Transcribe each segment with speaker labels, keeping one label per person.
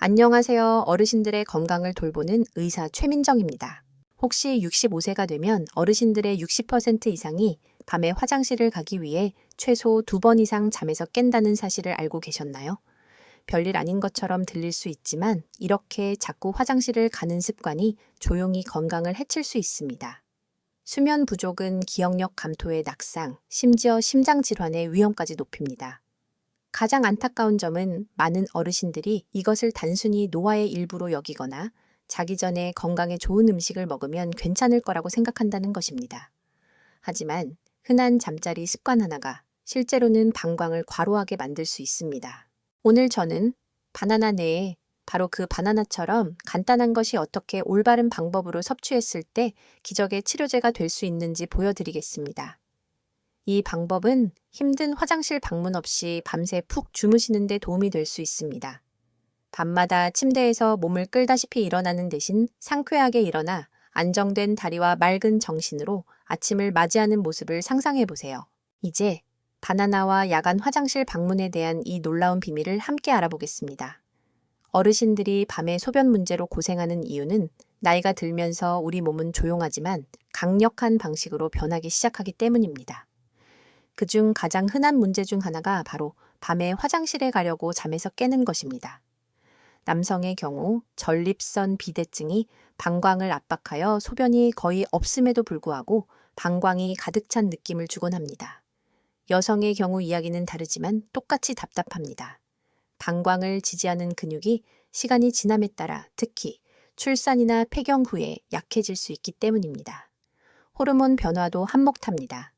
Speaker 1: 안녕하세요. 어르신들의 건강을 돌보는 의사 최민정입니다. 혹시 65세가 되면 어르신들의 60% 이상이 밤에 화장실을 가기 위해 최소 2번 이상 잠에서 깬다는 사실을 알고 계셨나요? 별일 아닌 것처럼 들릴 수 있지만 이렇게 자꾸 화장실을 가는 습관이 조용히 건강을 해칠 수 있습니다. 수면 부족은 기억력 감토의 낙상, 심지어 심장 질환의 위험까지 높입니다. 가장 안타까운 점은 많은 어르신들이 이것을 단순히 노화의 일부로 여기거나 자기 전에 건강에 좋은 음식을 먹으면 괜찮을 거라고 생각한다는 것입니다. 하지만 흔한 잠자리 습관 하나가 실제로는 방광을 과로하게 만들 수 있습니다. 오늘 저는 바나나 내에 바로 그 바나나처럼 간단한 것이 어떻게 올바른 방법으로 섭취했을 때 기적의 치료제가 될 수 있는지 보여드리겠습니다. 이 방법은 힘든 화장실 방문 없이 밤새 푹 주무시는 데 도움이 될 수 있습니다. 밤마다 침대에서 몸을 끌다시피 일어나는 대신 상쾌하게 일어나 안정된 다리와 맑은 정신으로 아침을 맞이하는 모습을 상상해 보세요. 이제 바나나와 야간 화장실 방문에 대한 이 놀라운 비밀을 함께 알아보겠습니다. 어르신들이 밤에 소변 문제로 고생하는 이유는 나이가 들면서 우리 몸은 조용하지만 강력한 방식으로 변하기 시작하기 때문입니다. 그중 가장 흔한 문제 중 하나가 바로 밤에 화장실에 가려고 잠에서 깨는 것입니다. 남성의 경우 전립선 비대증이 방광을 압박하여 소변이 거의 없음에도 불구하고 방광이 가득 찬 느낌을 주곤 합니다. 여성의 경우 이야기는 다르지만 똑같이 답답합니다. 방광을 지지하는 근육이 시간이 지남에 따라 특히 출산이나 폐경 후에 약해질 수 있기 때문입니다. 호르몬 변화도 한몫합니다.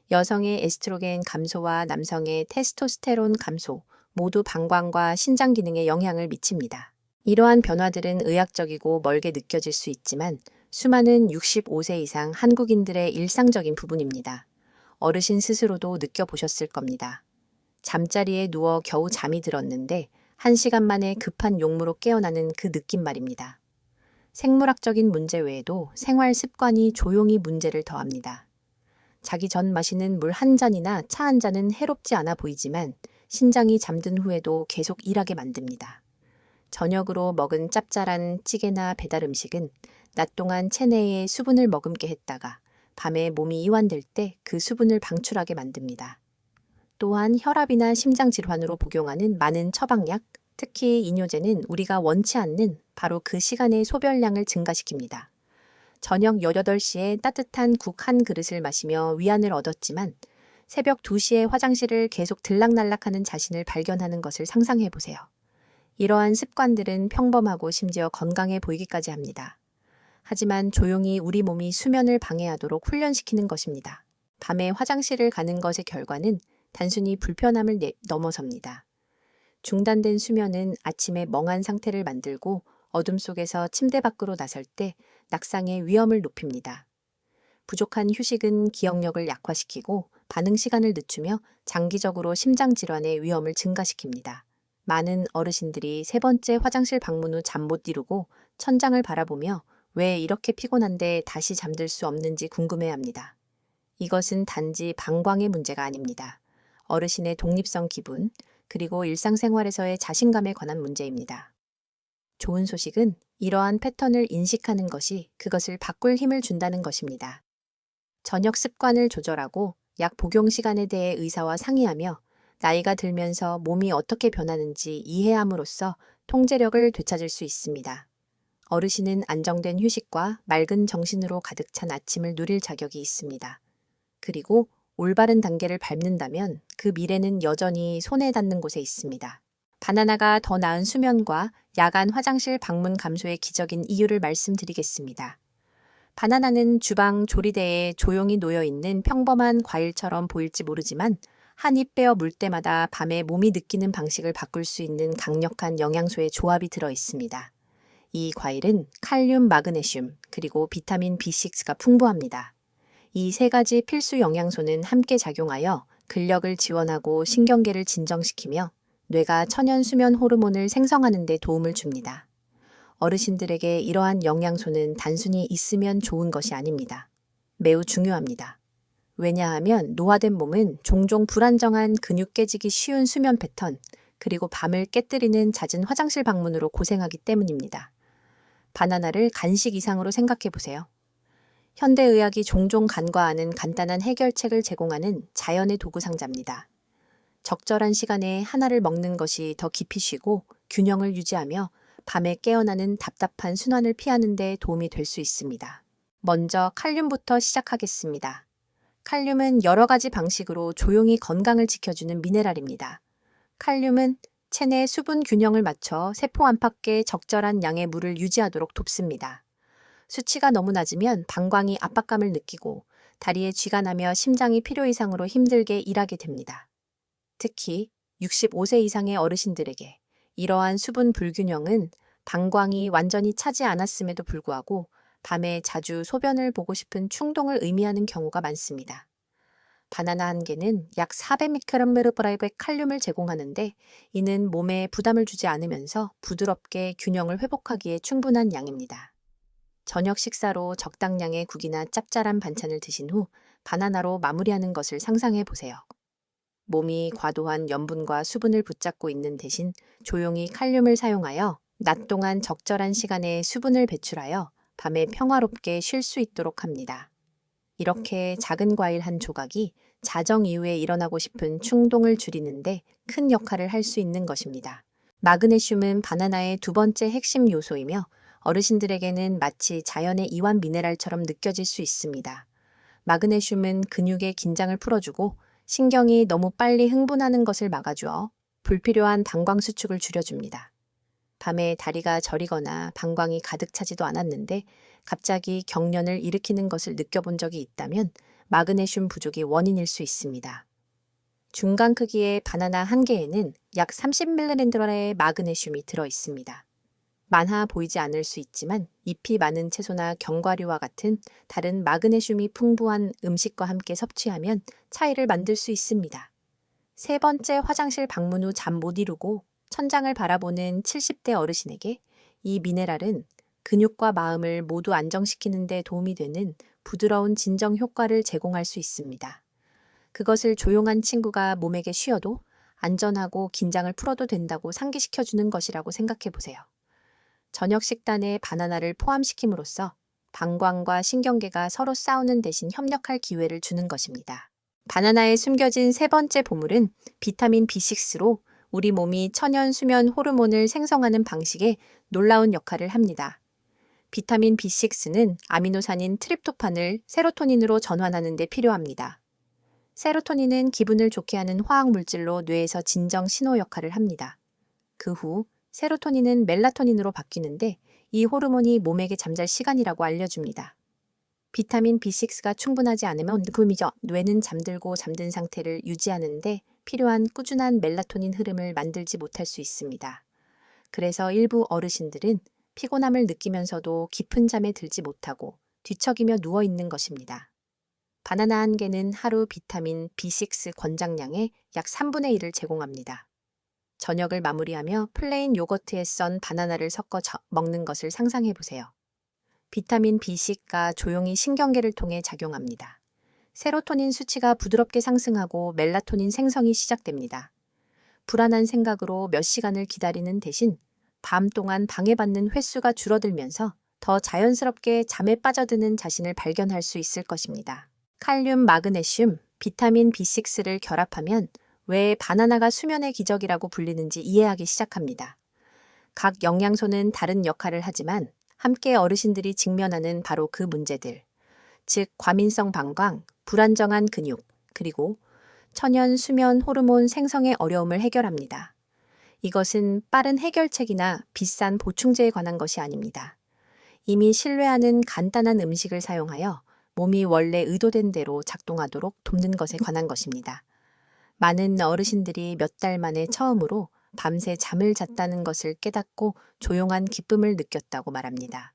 Speaker 1: 여성의 에스트로겐 감소와 남성의 테스토스테론 감소, 모두 방광과 신장 기능에 영향을 미칩니다. 이러한 변화들은 의학적이고 멀게 느껴질 수 있지만 수많은 65세 이상 한국인들의 일상적인 부분입니다. 어르신 스스로도 느껴보셨을 겁니다. 잠자리에 누워 겨우 잠이 들었는데 1시간 만에 급한 용무로 깨어나는 그 느낌 말입니다. 생물학적인 문제 외에도 생활 습관이 조용히 문제를 더합니다. 자기 전 마시는 물 한 잔이나 차 한 잔은 해롭지 않아 보이지만 신장이 잠든 후에도 계속 일하게 만듭니다. 저녁으로 먹은 짭짤한 찌개나 배달 음식은 낮 동안 체내에 수분을 머금게 했다가 밤에 몸이 이완될 때 그 수분을 방출하게 만듭니다. 또한 혈압이나 심장 질환으로 복용하는 많은 처방약, 특히 이뇨제는 우리가 원치 않는 바로 그 시간의 소변량을 증가시킵니다. 저녁 18시에 따뜻한 국 한 그릇을 마시며 위안을 얻었지만 새벽 2시에 화장실을 계속 들락날락하는 자신을 발견하는 것을 상상해 보세요. 이러한 습관들은 평범하고 심지어 건강해 보이기까지 합니다. 하지만 조용히 우리 몸이 수면을 방해하도록 훈련시키는 것입니다. 밤에 화장실을 가는 것의 결과는 단순히 불편함을 넘어섭니다. 중단된 수면은 아침에 멍한 상태를 만들고 어둠 속에서 침대 밖으로 나설 때 낙상의 위험을 높입니다. 부족한 휴식은 기억력을 약화시키고 반응 시간을 늦추며 장기적으로 심장 질환의 위험을 증가시킵니다. 많은 어르신들이 3번째 화장실 방문 후 잠 못 이루고 천장을 바라보며 왜 이렇게 피곤한데 다시 잠들 수 없는지 궁금해합니다. 이것은 단지 방광의 문제가 아닙니다. 어르신의 독립성 기분, 그리고 일상생활에서의 자신감에 관한 문제입니다. 좋은 소식은 이러한 패턴을 인식하는 것이 그것을 바꿀 힘을 준다는 것입니다. 저녁 습관을 조절하고 약 복용 시간에 대해 의사와 상의하며 나이가 들면서 몸이 어떻게 변하는지 이해함으로써 통제력을 되찾을 수 있습니다. 어르신은 안정된 휴식과 맑은 정신으로 가득 찬 아침을 누릴 자격이 있습니다. 그리고 올바른 단계를 밟는다면 그 미래는 여전히 손에 닿는 곳에 있습니다. 바나나가 더 나은 수면과 야간 화장실 방문 감소의 기적인 이유를 말씀드리겠습니다. 바나나는 주방 조리대에 조용히 놓여있는 평범한 과일처럼 보일지 모르지만 한 입 베어 물 때마다 밤에 몸이 느끼는 방식을 바꿀 수 있는 강력한 영양소의 조합이 들어 있습니다. 이 과일은 칼륨, 마그네슘, 그리고 비타민 B6가 풍부합니다. 이 3가지 필수 영양소는 함께 작용하여 근력을 지원하고 신경계를 진정시키며 뇌가 천연 수면 호르몬을 생성하는 데 도움을 줍니다. 어르신들에게 이러한 영양소는 단순히 있으면 좋은 것이 아닙니다. 매우 중요합니다. 왜냐하면 노화된 몸은 종종 불안정한 근육 깨지기 쉬운 수면 패턴, 그리고 밤을 깨뜨리는 잦은 화장실 방문으로 고생하기 때문입니다. 바나나를 간식 이상으로 생각해 보세요. 현대의학이 종종 간과하는 간단한 해결책을 제공하는 자연의 도구 상자입니다. 적절한 시간에 하나를 먹는 것이 더 깊이 쉬고 균형을 유지하며 밤에 깨어나는 답답한 순환을 피하는 데 도움이 될 수 있습니다. 먼저 칼륨부터 시작하겠습니다. 칼륨은 여러 가지 방식으로 조용히 건강을 지켜주는 미네랄입니다. 칼륨은 체내 수분 균형을 맞춰 세포 안팎에 적절한 양의 물을 유지하도록 돕습니다. 수치가 너무 낮으면 방광이 압박감을 느끼고 다리에 쥐가 나며 심장이 필요 이상으로 힘들게 일하게 됩니다. 특히 65세 이상의 어르신들에게 이러한 수분 불균형은 방광이 완전히 차지 않았음에도 불구하고 밤에 자주 소변을 보고 싶은 충동을 의미하는 경우가 많습니다. 바나나 한 개는 약 400mg의 칼륨을 제공하는데 이는 몸에 부담을 주지 않으면서 부드럽게 균형을 회복하기에 충분한 양입니다. 저녁 식사로 적당량의 국이나 짭짤한 반찬을 드신 후 바나나로 마무리하는 것을 상상해 보세요. 몸이 과도한 염분과 수분을 붙잡고 있는 대신 조용히 칼륨을 사용하여 낮 동안 적절한 시간에 수분을 배출하여 밤에 평화롭게 쉴 수 있도록 합니다. 이렇게 작은 과일 한 조각이 자정 이후에 일어나고 싶은 충동을 줄이는데 큰 역할을 할 수 있는 것입니다. 마그네슘은 바나나의 두 번째 핵심 요소이며 어르신들에게는 마치 자연의 이완 미네랄처럼 느껴질 수 있습니다. 마그네슘은 근육의 긴장을 풀어주고 신경이 너무 빨리 흥분하는 것을 막아주어 불필요한 방광 수축을 줄여줍니다. 밤에 다리가 저리거나 방광이 가득 차지도 않았는데 갑자기 경련을 일으키는 것을 느껴본 적이 있다면 마그네슘 부족이 원인일 수 있습니다. 중간 크기의 바나나 한 개에는 약 30mg의 마그네슘이 들어 있습니다. 많아 보이지 않을 수 있지만 잎이 많은 채소나 견과류와 같은 다른 마그네슘이 풍부한 음식과 함께 섭취하면 차이를 만들 수 있습니다. 세 번째, 화장실 방문 후 잠 못 이루고 천장을 바라보는 70대 어르신에게 이 미네랄은 근육과 마음을 모두 안정시키는 데 도움이 되는 부드러운 진정 효과를 제공할 수 있습니다. 그것을 조용한 친구가 몸에게 쉬어도 안전하고 긴장을 풀어도 된다고 상기시켜주는 것이라고 생각해 보세요. 저녁 식단에 바나나를 포함시킴으로써 방광과 신경계가 서로 싸우는 대신 협력할 기회를 주는 것입니다. 바나나에 숨겨진 세 번째 보물은 비타민 B6로 우리 몸이 천연 수면 호르몬을 생성하는 방식에 놀라운 역할을 합니다. 비타민 B6는 아미노산인 트립토판을 세로토닌으로 전환하는 데 필요합니다. 세로토닌은 기분을 좋게 하는 화학 물질로 뇌에서 진정 신호 역할을 합니다. 그 후 세로토닌은 멜라토닌으로 바뀌는데 이 호르몬이 몸에게 잠잘 시간이라고 알려줍니다. 비타민 B6가 충분하지 않으면 굶이죠. 뇌는 잠들고 잠든 상태를 유지하는데 필요한 꾸준한 멜라토닌 흐름을 만들지 못할 수 있습니다. 그래서 일부 어르신들은 피곤함을 느끼면서도 깊은 잠에 들지 못하고 뒤척이며 누워 있는 것입니다. 바나나 한 개는 하루 비타민 B6 권장량의 약 3분의 1을 제공합니다. 저녁을 마무리하며 플레인 요거트에 썬 바나나를 섞어 먹는 것을 상상해 보세요. 비타민 B6가 조용히 신경계를 통해 작용합니다. 세로토닌 수치가 부드럽게 상승하고 멜라토닌 생성이 시작됩니다. 불안한 생각으로 몇 시간을 기다리는 대신 밤 동안 방해받는 횟수가 줄어들면서 더 자연스럽게 잠에 빠져드는 자신을 발견할 수 있을 것입니다. 칼륨, 마그네슘, 비타민 B6를 결합하면 왜 바나나가 수면의 기적이라고 불리는지 이해하기 시작합니다. 각 영양소는 다른 역할을 하지만 함께 어르신들이 직면하는 바로 그 문제들, 즉 과민성 방광, 불안정한 근육, 그리고 천연 수면 호르몬 생성의 어려움을 해결합니다. 이것은 빠른 해결책이나 비싼 보충제에 관한 것이 아닙니다. 이미 신뢰하는 간단한 음식을 사용하여 몸이 원래 의도된 대로 작동하도록 돕는 것에 관한 것입니다. 많은 어르신들이 몇 달 만에 처음으로 밤새 잠을 잤다는 것을 깨닫고 조용한 기쁨을 느꼈다고 말합니다.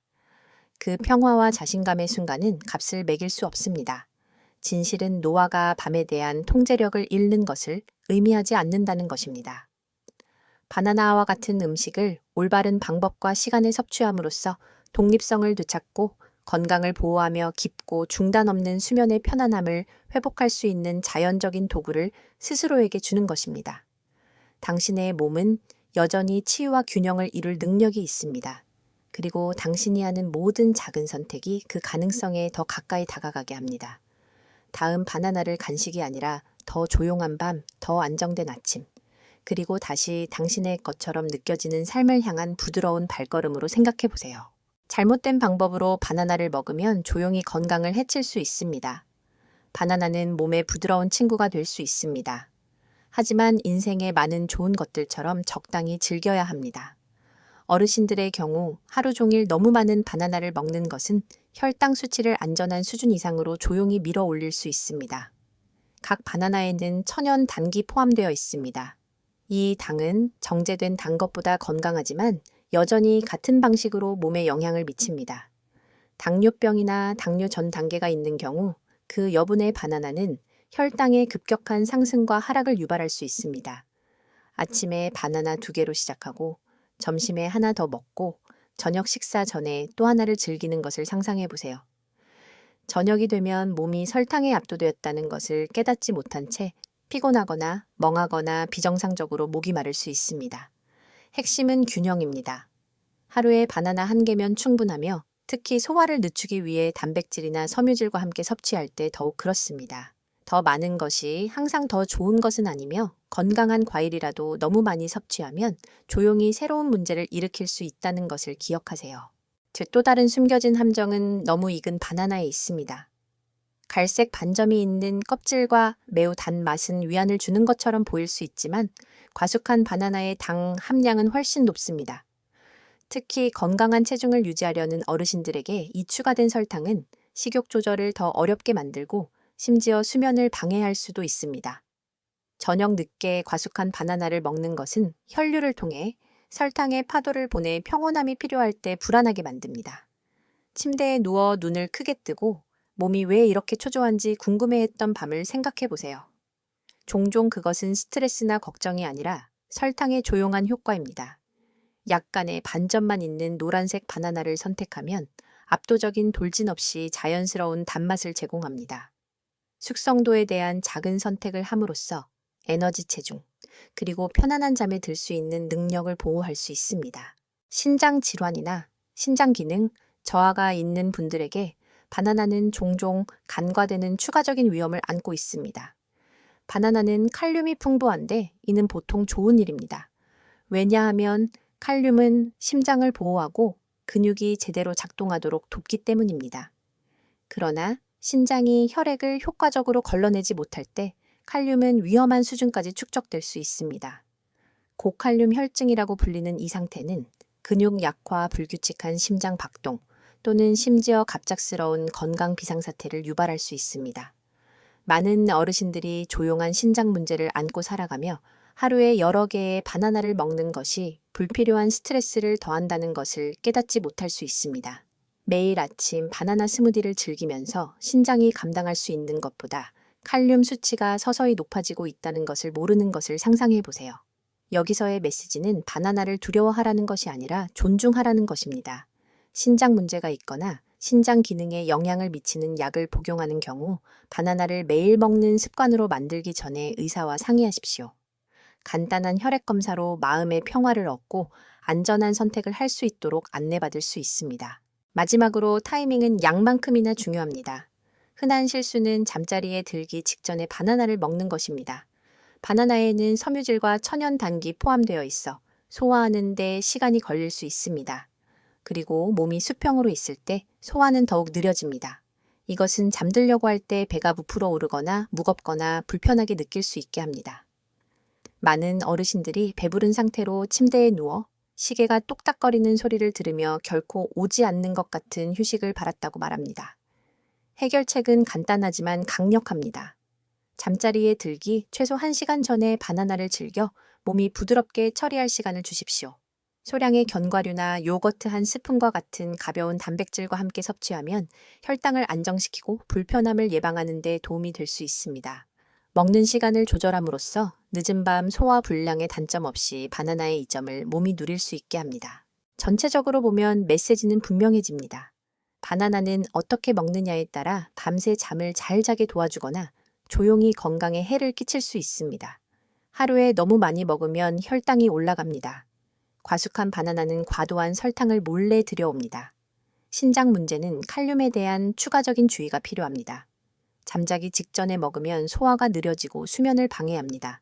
Speaker 1: 그 평화와 자신감의 순간은 값을 매길 수 없습니다. 진실은 노화가 밤에 대한 통제력을 잃는 것을 의미하지 않는다는 것입니다. 바나나와 같은 음식을 올바른 방법과 시간에 섭취함으로써 독립성을 되찾고 건강을 보호하며 깊고 중단 없는 수면의 편안함을 회복할 수 있는 자연적인 도구를 스스로에게 주는 것입니다. 당신의 몸은 여전히 치유와 균형을 이룰 능력이 있습니다. 그리고 당신이 하는 모든 작은 선택이 그 가능성에 더 가까이 다가가게 합니다. 다음 바나나를 간식이 아니라 더 조용한 밤, 더 안정된 아침, 그리고 다시 당신의 것처럼 느껴지는 삶을 향한 부드러운 발걸음으로 생각해 보세요. 잘못된 방법으로 바나나를 먹으면 조용히 건강을 해칠 수 있습니다. 바나나는 몸에 부드러운 친구가 될 수 있습니다. 하지만 인생의 많은 좋은 것들처럼 적당히 즐겨야 합니다. 어르신들의 경우 하루 종일 너무 많은 바나나를 먹는 것은 혈당 수치를 안전한 수준 이상으로 조용히 밀어 올릴 수 있습니다. 각 바나나에는 천연 단기 포함되어 있습니다. 이 당은 정제된 단 것보다 건강하지만 여전히 같은 방식으로 몸에 영향을 미칩니다. 당뇨병이나 당뇨 전 단계가 있는 경우 그 여분의 바나나는 혈당의 급격한 상승과 하락을 유발할 수 있습니다. 아침에 바나나 2개로 시작하고 점심에 하나 더 먹고 저녁 식사 전에 또 하나를 즐기는 것을 상상해 보세요. 저녁이 되면 몸이 설탕에 압도되었다는 것을 깨닫지 못한 채 피곤하거나 멍하거나 비정상적으로 목이 마를 수 있습니다. 핵심은 균형입니다. 하루에 바나나 1개면 충분하며 특히 소화를 늦추기 위해 단백질이나 섬유질과 함께 섭취할 때 더욱 그렇습니다. 더 많은 것이 항상 더 좋은 것은 아니며 건강한 과일이라도 너무 많이 섭취하면 조용히 새로운 문제를 일으킬 수 있다는 것을 기억하세요. 또 다른 숨겨진 함정은 너무 익은 바나나에 있습니다. 갈색 반점이 있는 껍질과 매우 단 맛은 위안을 주는 것처럼 보일 수 있지만 과숙한 바나나의 당 함량은 훨씬 높습니다. 특히 건강한 체중을 유지하려는 어르신들에게 이 추가된 설탕은 식욕 조절을 더 어렵게 만들고 심지어 수면을 방해할 수도 있습니다. 저녁 늦게 과숙한 바나나를 먹는 것은 혈류를 통해 설탕의 파도를 보내 평온함이 필요할 때 불안하게 만듭니다. 침대에 누워 눈을 크게 뜨고 몸이 왜 이렇게 초조한지 궁금해했던 밤을 생각해 보세요. 종종 그것은 스트레스나 걱정이 아니라 설탕의 조용한 효과입니다. 약간의 반점만 있는 노란색 바나나를 선택하면 압도적인 돌진 없이 자연스러운 단맛을 제공합니다. 숙성도에 대한 작은 선택을 함으로써 에너지 체중, 그리고 편안한 잠에 들 수 있는 능력을 보호할 수 있습니다. 신장 질환이나 신장 기능 저하가 있는 분들에게 바나나는 종종 간과되는 추가적인 위험을 안고 있습니다. 바나나는 칼륨이 풍부한데 이는 보통 좋은 일입니다. 왜냐하면 칼륨은 심장을 보호하고 근육이 제대로 작동하도록 돕기 때문입니다. 그러나 신장이 혈액을 효과적으로 걸러내지 못할 때 칼륨은 위험한 수준까지 축적될 수 있습니다. 고칼륨 혈증이라고 불리는 이 상태는 근육 약화, 불규칙한 심장 박동 또는 심지어 갑작스러운 건강 비상사태를 유발할 수 있습니다. 많은 어르신들이 조용한 신장 문제를 안고 살아가며 하루에 여러 개의 바나나를 먹는 것이 불필요한 스트레스를 더한다는 것을 깨닫지 못할 수 있습니다. 매일 아침 바나나 스무디를 즐기면서 신장이 감당할 수 있는 것보다 칼륨 수치가 서서히 높아지고 있다는 것을 모르는 것을 상상해 보세요. 여기서의 메시지는 바나나를 두려워하라는 것이 아니라 존중하라는 것입니다. 신장 문제가 있거나 신장 기능에 영향을 미치는 약을 복용하는 경우 바나나를 매일 먹는 습관으로 만들기 전에 의사와 상의하십시오. 간단한 혈액 검사로 마음의 평화를 얻고 안전한 선택을 할 수 있도록 안내받을 수 있습니다. 마지막으로 타이밍은 양만큼이나 중요합니다. 흔한 실수는 잠자리에 들기 직전에 바나나를 먹는 것입니다. 바나나에는 섬유질과 천연 단기 포함되어 있어 소화하는 데 시간이 걸릴 수 있습니다. 그리고 몸이 수평으로 있을 때 소화는 더욱 느려집니다. 이것은 잠들려고 할 때 배가 부풀어 오르거나 무겁거나 불편하게 느낄 수 있게 합니다. 많은 어르신들이 배부른 상태로 침대에 누워 시계가 똑딱거리는 소리를 들으며 결코 오지 않는 것 같은 휴식을 바랐다고 말합니다. 해결책은 간단하지만 강력합니다. 잠자리에 들기 최소 1시간 전에 바나나를 즐겨 몸이 부드럽게 처리할 시간을 주십시오. 소량의 견과류나 요거트 한 스푼과 같은 가벼운 단백질과 함께 섭취하면 혈당을 안정시키고 불편함을 예방하는 데 도움이 될 수 있습니다. 먹는 시간을 조절함으로써 늦은 밤 소화 불량의 단점 없이 바나나의 이점을 몸이 누릴 수 있게 합니다. 전체적으로 보면 메시지는 분명해집니다. 바나나는 어떻게 먹느냐에 따라 밤새 잠을 잘 자게 도와주거나 조용히 건강에 해를 끼칠 수 있습니다. 하루에 너무 많이 먹으면 혈당이 올라갑니다. 과숙한 바나나는 과도한 설탕을 몰래 들여옵니다. 신장 문제는 칼륨에 대한 추가적인 주의가 필요합니다. 잠자기 직전에 먹으면 소화가 느려지고 수면을 방해합니다.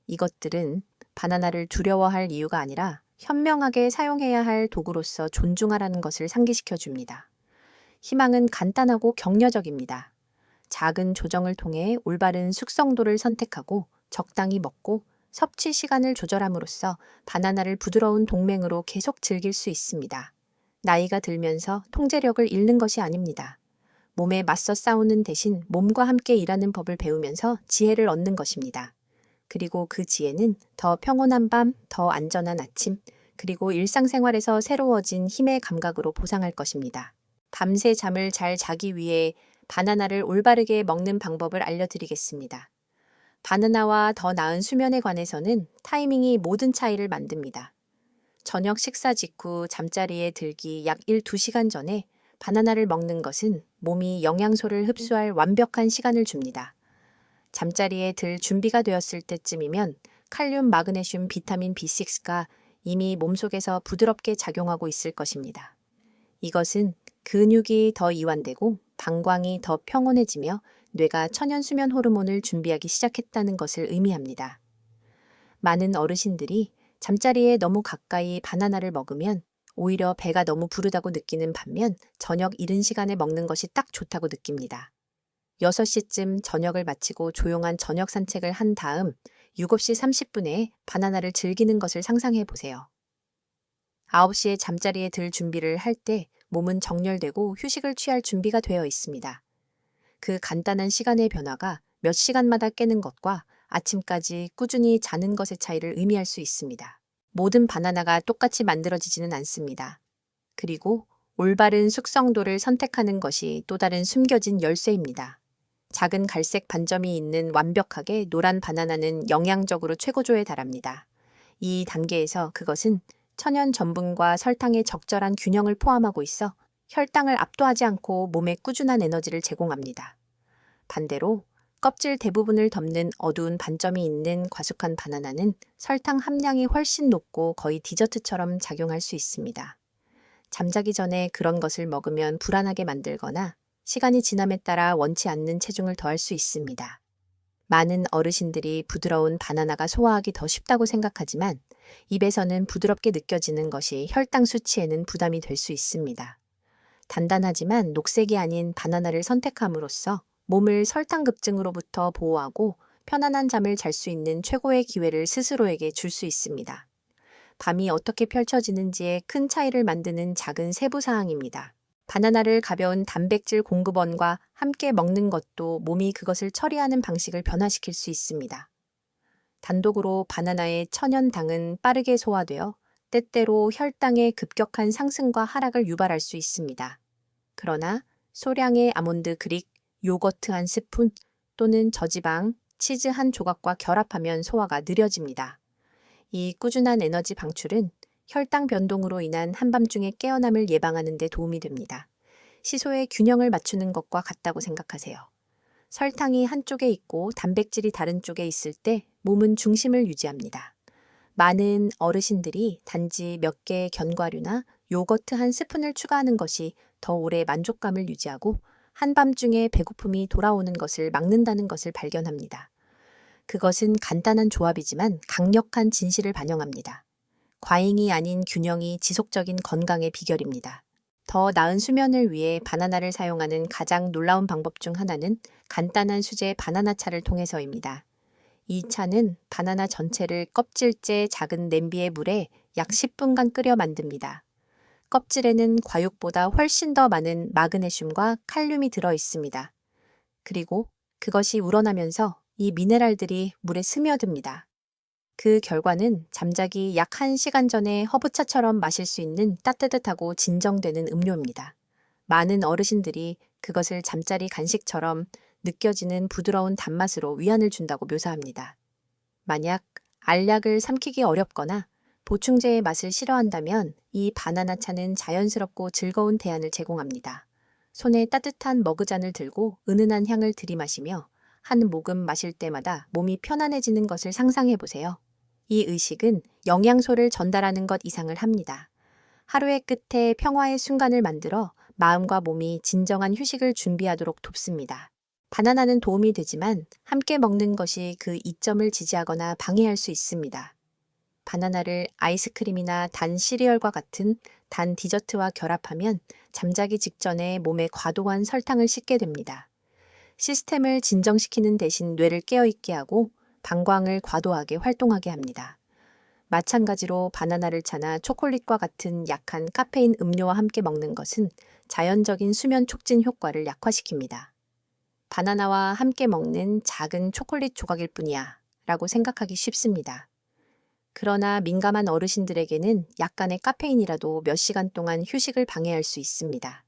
Speaker 1: 이것들은 바나나를 두려워할 이유가 아니라 현명하게 사용해야 할 도구로서 존중하라는 것을 상기시켜 줍니다. 희망은 간단하고 격려적입니다. 작은 조정을 통해 올바른 숙성도를 선택하고 적당히 먹고 섭취 시간을 조절함으로써 바나나를 부드러운 동맹으로 계속 즐길 수 있습니다. 나이가 들면서 통제력을 잃는 것이 아닙니다. 몸에 맞서 싸우는 대신 몸과 함께 일하는 법을 배우면서 지혜를 얻는 것입니다. 그리고 그 지혜는 더 평온한 밤, 더 안전한 아침, 그리고 일상생활에서 새로워진 힘의 감각으로 보상할 것입니다. 밤새 잠을 잘 자기 위해 바나나를 올바르게 먹는 방법을 알려드리겠습니다. 바나나와 더 나은 수면에 관해서는 타이밍이 모든 차이를 만듭니다. 저녁 식사 직후 잠자리에 들기 약 1~2시간 전에 바나나를 먹는 것은 몸이 영양소를 흡수할 완벽한 시간을 줍니다. 잠자리에 들 준비가 되었을 때쯤이면 칼륨, 마그네슘, 비타민 B6가 이미 몸속에서 부드럽게 작용하고 있을 것입니다. 이것은 근육이 더 이완되고 방광이 더 평온해지며 뇌가 천연수면 호르몬을 준비하기 시작했다는 것을 의미합니다. 많은 어르신들이 잠자리에 너무 가까이 바나나를 먹으면 오히려 배가 너무 부르다고 느끼는 반면 저녁 이른 시간에 먹는 것이 딱 좋다고 느낍니다. 6시쯤 저녁을 마치고 조용한 저녁 산책을 한 다음 7시 30분에 바나나를 즐기는 것을 상상해 보세요. 9시에 잠자리에 들 준비를 할 때 몸은 정렬되고 휴식을 취할 준비가 되어 있습니다. 그 간단한 시간의 변화가 몇 시간마다 깨는 것과 아침까지 꾸준히 자는 것의 차이를 의미할 수 있습니다. 모든 바나나가 똑같이 만들어지지는 않습니다. 그리고 올바른 숙성도를 선택하는 것이 또 다른 숨겨진 열쇠입니다. 작은 갈색 반점이 있는 완벽하게 노란 바나나는 영양적으로 최고조에 달합니다. 이 단계에서 그것은 천연 전분과 설탕의 적절한 균형을 포함하고 있어 혈당을 압도하지 않고 몸에 꾸준한 에너지를 제공합니다. 반대로 껍질 대부분을 덮는 어두운 반점이 있는 과숙한 바나나는 설탕 함량이 훨씬 높고 거의 디저트처럼 작용할 수 있습니다. 잠자기 전에 그런 것을 먹으면 불안하게 만들거나 시간이 지남에 따라 원치 않는 체중을 더할 수 있습니다. 많은 어르신들이 부드러운 바나나가 소화하기 더 쉽다고 생각하지만 입에서는 부드럽게 느껴지는 것이 혈당 수치에는 부담이 될 수 있습니다. 단단하지만 녹색이 아닌 바나나를 선택함으로써 몸을 설탕 급증으로부터 보호하고 편안한 잠을 잘 수 있는 최고의 기회를 스스로에게 줄 수 있습니다. 밤이 어떻게 펼쳐지는지에 큰 차이를 만드는 작은 세부 사항입니다. 바나나를 가벼운 단백질 공급원과 함께 먹는 것도 몸이 그것을 처리하는 방식을 변화시킬 수 있습니다. 단독으로 바나나의 천연당은 빠르게 소화되어 때때로 혈당의 급격한 상승과 하락을 유발할 수 있습니다. 그러나 소량의 아몬드 그릭, 요거트 한 스푼 또는 저지방, 치즈 한 조각과 결합하면 소화가 느려집니다. 이 꾸준한 에너지 방출은 혈당 변동으로 인한 한밤중의 깨어남을 예방하는 데 도움이 됩니다. 시소의 균형을 맞추는 것과 같다고 생각하세요. 설탕이 한쪽에 있고 단백질이 다른 쪽에 있을 때 몸은 중심을 유지합니다. 많은 어르신들이 단지 몇 개의 견과류나 요거트 한 스푼을 추가하는 것이 더 오래 만족감을 유지하고 한밤중에 배고픔이 돌아오는 것을 막는다는 것을 발견합니다. 그것은 간단한 조합이지만 강력한 진실을 반영합니다. 과잉이 아닌 균형이 지속적인 건강의 비결입니다. 더 나은 수면을 위해 바나나를 사용하는 가장 놀라운 방법 중 하나는 간단한 수제 바나나 차를 통해서입니다. 이 차는 바나나 전체를 껍질째 작은 냄비의 물에 약 10분간 끓여 만듭니다. 껍질에는 과육보다 훨씬 더 많은 마그네슘과 칼륨이 들어 있습니다. 그리고 그것이 우러나면서 이 미네랄들이 물에 스며듭니다. 그 결과는 잠자기 약 1시간 전에 허브차처럼 마실 수 있는 따뜻하고 진정되는 음료입니다. 많은 어르신들이 그것을 잠자리 간식처럼 느껴지는 부드러운 단맛으로 위안을 준다고 묘사합니다. 만약 알약을 삼키기 어렵거나 보충제의 맛을 싫어한다면 이 바나나 차는 자연스럽고 즐거운 대안을 제공합니다. 손에 따뜻한 머그잔을 들고 은은한 향을 들이마시며 한 모금 마실 때마다 몸이 편안해지는 것을 상상해 보세요. 이 의식은 영양소를 전달하는 것 이상을 합니다. 하루의 끝에 평화의 순간을 만들어 마음과 몸이 진정한 휴식을 준비하도록 돕습니다. 바나나는 도움이 되지만 함께 먹는 것이 그 이점을 지지하거나 방해할 수 있습니다. 바나나를 아이스크림이나 단 시리얼과 같은 단 디저트와 결합하면 잠자기 직전에 몸에 과도한 설탕을 싣게 됩니다. 시스템을 진정시키는 대신 뇌를 깨어있게 하고 방광을 과도하게 활동하게 합니다. 마찬가지로 바나나를 차나 초콜릿과 같은 약한 카페인 음료와 함께 먹는 것은 자연적인 수면 촉진 효과를 약화시킵니다. 바나나와 함께 먹는 작은 초콜릿 조각일 뿐이야 라고 생각하기 쉽습니다. 그러나 민감한 어르신들에게는 약간의 카페인이라도 몇 시간 동안 휴식을 방해할 수 있습니다.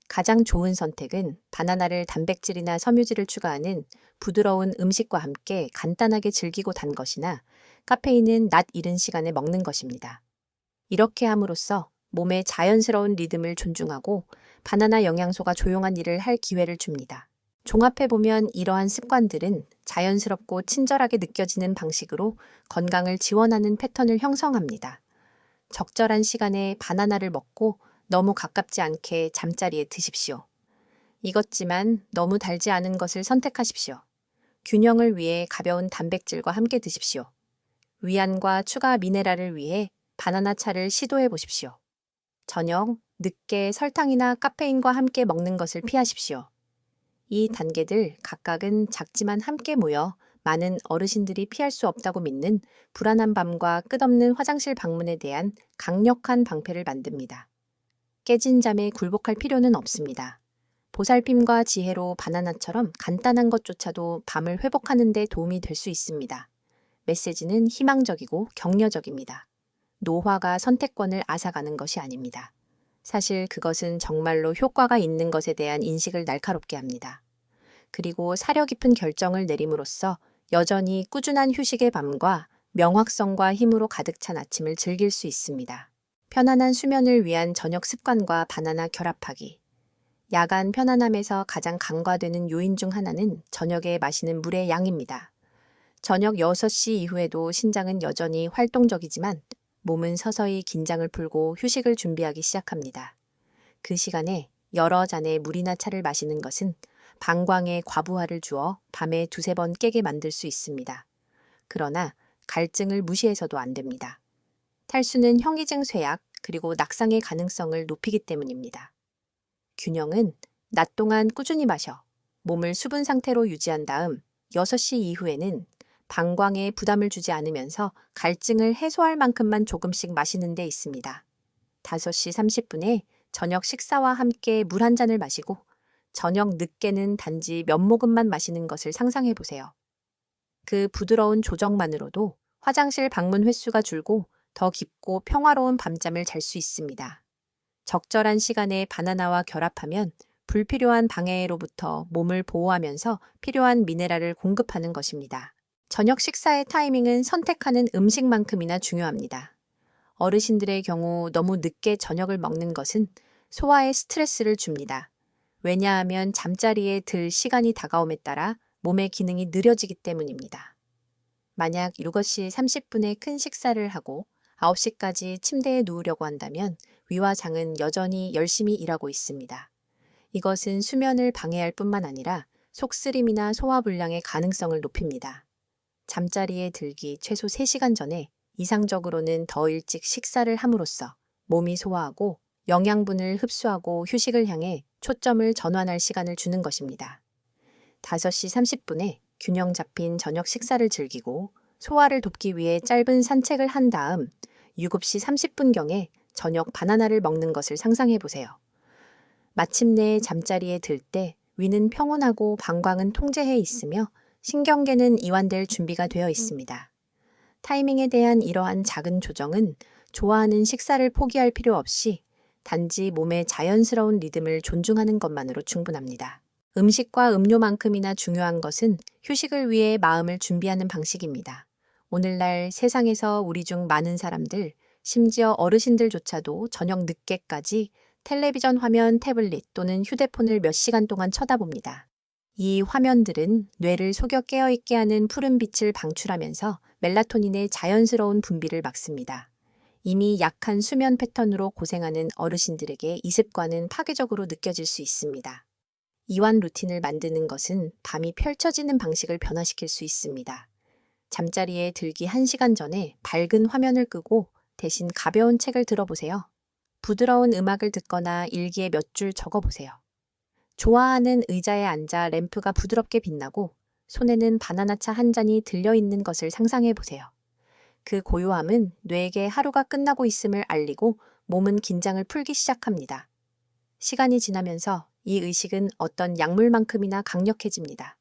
Speaker 1: 가장 좋은 선택은 바나나를 단백질이나 섬유질을 추가하는 부드러운 음식과 함께 간단하게 즐기고 단 것이나 카페인은 낮 이른 시간에 먹는 것입니다. 이렇게 함으로써 몸의 자연스러운 리듬을 존중하고 바나나 영양소가 조용한 일을 할 기회를 줍니다. 종합해보면 이러한 습관들은 자연스럽고 친절하게 느껴지는 방식으로 건강을 지원하는 패턴을 형성합니다. 적절한 시간에 바나나를 먹고 너무 가깝지 않게 잠자리에 드십시오. 익었지만 너무 달지 않은 것을 선택하십시오. 균형을 위해 가벼운 단백질과 함께 드십시오. 위안과 추가 미네랄을 위해 바나나 차를 시도해 보십시오. 저녁, 늦게 설탕이나 카페인과 함께 먹는 것을 피하십시오. 이 단계들 각각은 작지만 함께 모여 많은 어르신들이 피할 수 없다고 믿는 불안한 밤과 끝없는 화장실 방문에 대한 강력한 방패를 만듭니다. 깨진 잠에 굴복할 필요는 없습니다. 보살핌과 지혜로 바나나처럼 간단한 것조차도 밤을 회복하는 데 도움이 될 수 있습니다. 메시지는 희망적이고 격려적입니다. 노화가 선택권을 앗아가는 것이 아닙니다. 사실 그것은 정말로 효과가 있는 것에 대한 인식을 날카롭게 합니다. 그리고 사려 깊은 결정을 내림으로써 여전히 꾸준한 휴식의 밤과 명확성과 힘으로 가득 찬 아침을 즐길 수 있습니다. 편안한 수면을 위한 저녁 습관과 바나나 결합하기. 야간 편안함에서 가장 간과되는 요인 중 하나는 저녁에 마시는 물의 양입니다. 저녁 6시 이후에도 신장은 여전히 활동적이지만 몸은 서서히 긴장을 풀고 휴식을 준비하기 시작합니다. 그 시간에 여러 잔의 물이나 차를 마시는 것은 방광에 과부하를 주어 밤에 두세 번 깨게 만들 수 있습니다. 그러나 갈증을 무시해서도 안 됩니다. 탈수는 형이증 쇠약 그리고 낙상의 가능성을 높이기 때문입니다. 균형은 낮 동안 꾸준히 마셔 몸을 수분 상태로 유지한 다음 6시 이후에는 방광에 부담을 주지 않으면서 갈증을 해소할 만큼만 조금씩 마시는 데 있습니다. 5시 30분에 저녁 식사와 함께 물 한 잔을 마시고 저녁 늦게는 단지 몇 모금만 마시는 것을 상상해 보세요. 그 부드러운 조정만으로도 화장실 방문 횟수가 줄고 더 깊고 평화로운 밤잠을 잘 수 있습니다. 적절한 시간에 바나나와 결합하면 불필요한 방해로부터 몸을 보호하면서 필요한 미네랄을 공급하는 것입니다. 저녁 식사의 타이밍은 선택하는 음식만큼이나 중요합니다. 어르신들의 경우 너무 늦게 저녁을 먹는 것은 소화에 스트레스를 줍니다. 왜냐하면 잠자리에 들 시간이 다가옴에 따라 몸의 기능이 느려지기 때문입니다. 만약 6시 30분에 큰 식사를 하고 9시까지 침대에 누우려고 한다면 위와 장은 여전히 열심히 일하고 있습니다. 이것은 수면을 방해할 뿐만 아니라 속쓰림이나 소화불량의 가능성을 높입니다. 잠자리에 들기 최소 3시간 전에 이상적으로는 더 일찍 식사를 함으로써 몸이 소화하고 영양분을 흡수하고 휴식을 향해 초점을 전환할 시간을 주는 것입니다. 5시 30분에 균형 잡힌 저녁 식사를 즐기고 소화를 돕기 위해 짧은 산책을 한 다음 7시 30분경에 저녁 바나나를 먹는 것을 상상해 보세요. 마침내 잠자리에 들 때 위는 평온하고 방광은 통제해 있으며 신경계는 이완될 준비가 되어 있습니다. 타이밍에 대한 이러한 작은 조정은 좋아하는 식사를 포기할 필요 없이 단지 몸의 자연스러운 리듬을 존중하는 것만으로 충분합니다. 음식과 음료만큼이나 중요한 것은 휴식을 위해 마음을 준비하는 방식입니다. 오늘날 세상에서 우리 중 많은 사람들, 심지어 어르신들조차도 저녁 늦게까지 텔레비전 화면, 태블릿 또는 휴대폰을 몇 시간 동안 쳐다봅니다. 이 화면들은 뇌를 속여 깨어있게 하는 푸른 빛을 방출하면서 멜라토닌의 자연스러운 분비를 막습니다. 이미 약한 수면 패턴으로 고생하는 어르신들에게 이 습관은 파괴적으로 느껴질 수 있습니다. 이완 루틴을 만드는 것은 밤이 펼쳐지는 방식을 변화시킬 수 있습니다. 잠자리에 들기 1시간 전에 밝은 화면을 끄고 대신 가벼운 책을 들어보세요. 부드러운 음악을 듣거나 일기에 몇 줄 적어보세요. 좋아하는 의자에 앉아 램프가 부드럽게 빛나고 손에는 바나나차 한 잔이 들려있는 것을 상상해 보세요. 그 고요함은 뇌에게 하루가 끝나고 있음을 알리고 몸은 긴장을 풀기 시작합니다. 시간이 지나면서 이 의식은 어떤 약물만큼이나 강력해집니다.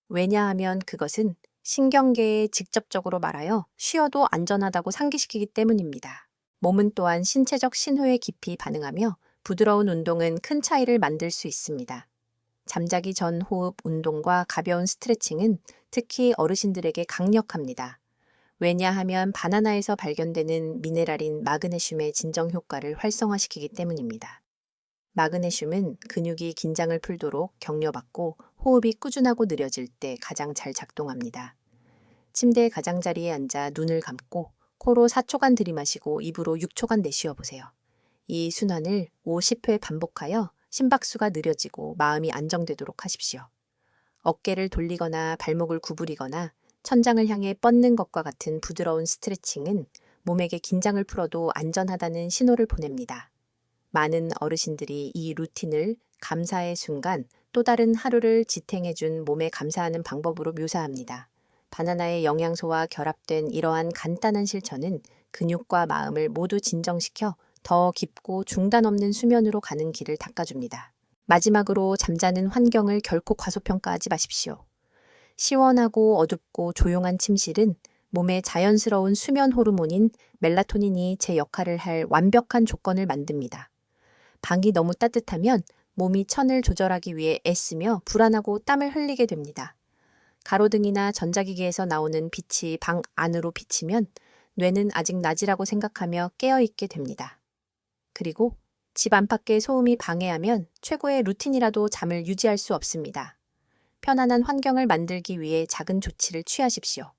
Speaker 1: 왜냐하면 그것은 신경계에 직접적으로 말하여 쉬어도 안전하다고 상기시키기 때문입니다. 몸은 또한 신체적 신호에 깊이 반응하며 부드러운 운동은 큰 차이를 만들 수 있습니다. 잠자기 전 호흡 운동과 가벼운 스트레칭은 특히 어르신들에게 강력합니다. 왜냐하면 바나나에서 발견되는 미네랄인 마그네슘의 진정 효과를 활성화시키기 때문입니다. 마그네슘은 근육이 긴장을 풀도록 격려받고 호흡이 꾸준하고 느려질 때 가장 잘 작동합니다. 침대 가장자리에 앉아 눈을 감고 코로 4초간 들이마시고 입으로 6초간 내쉬어 보세요. 이 순환을 50회 반복하여 심박수가 느려지고 마음이 안정되도록 하십시오. 어깨를 돌리거나 발목을 구부리거나 천장을 향해 뻗는 것과 같은 부드러운 스트레칭은 몸에게 긴장을 풀어도 안전하다는 신호를 보냅니다. 많은 어르신들이 이 루틴을 감사의 순간 또 다른 하루를 지탱해준 몸에 감사하는 방법으로 묘사합니다. 바나나의 영양소와 결합된 이러한 간단한 실천은 근육과 마음을 모두 진정시켜 더 깊고 중단 없는 수면으로 가는 길을 닦아줍니다. 마지막으로 잠자는 환경을 결코 과소평가하지 마십시오. 시원하고 어둡고 조용한 침실은 몸의 자연스러운 수면 호르몬인 멜라토닌이 제 역할을 할 완벽한 조건을 만듭니다. 방이 너무 따뜻하면 몸이 천을 조절하기 위해 애쓰며 불안하고 땀을 흘리게 됩니다. 가로등이나 전자기기에서 나오는 빛이 방 안으로 비치면 뇌는 아직 낮이라고 생각하며 깨어있게 됩니다. 그리고 집 안팎의 소음이 방해하면 최고의 루틴이라도 잠을 유지할 수 없습니다. 편안한 환경을 만들기 위해 작은 조치를 취하십시오.